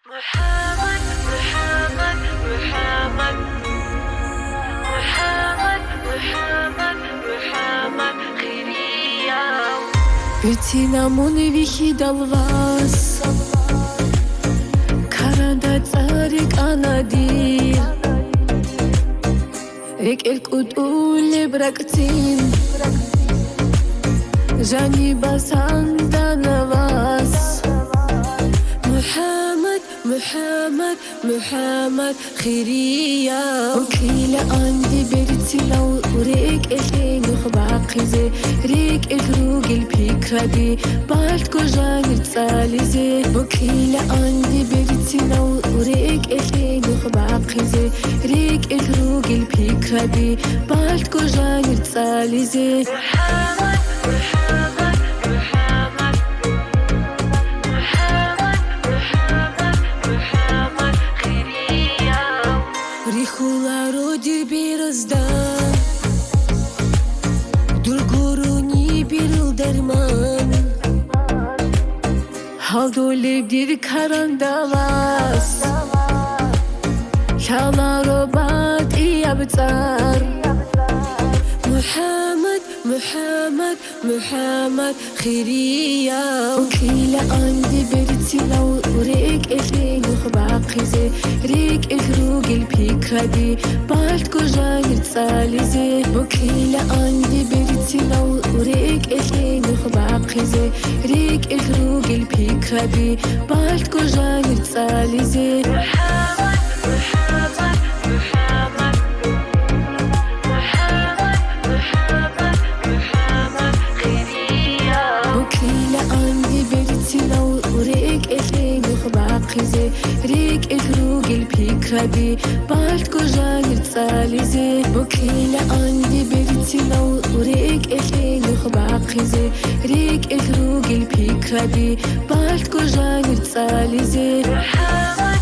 محمد محمد محمد محمد محمد محمد خيرية Bettinamon vihidalvas Karanda tsarik anadir Ek el braktin Jani basandanavas Muhammad Muhammad Muhammad خيرية وكيل عندي بيرتي لو وريك الحين باقي زي ريك الخروج الفكرة دي بعد كوجان تسالي زي وكيل عندي بيرتي لو وريك الحين باقي زي ريك الخروج الفكرة دي بعد كوجان تسالي زي محمد محمد محمد محمد محمد محمد خيرية Rihula rodi birazda Durguruni bir derman Haldole bir karandavas Şalaro bat iyabtar Muhammad Muhammad Muhammad خيرية وكيل عندي بيرتي لو وريك الحين باقي زي ريك الخروج الفكرة دي بعد كوجان تسالي زي وكيل عندي بيرتي لو وريك الحين باقي زي ريك الخروج الفكرة دي بعد كوجان تسالي زي محمد محمد محمد محمد محمد محمد خيرية وكيل عندي بيرتي لو وريك الحين باقي زي ريك الخروج الفكرة دي بعد كوجان تسالي زي وكيل عندي بيرتي لو وريك الحين باقي زي ريك الخروج الفكرة دي بعد كوجان تسالي زي محمد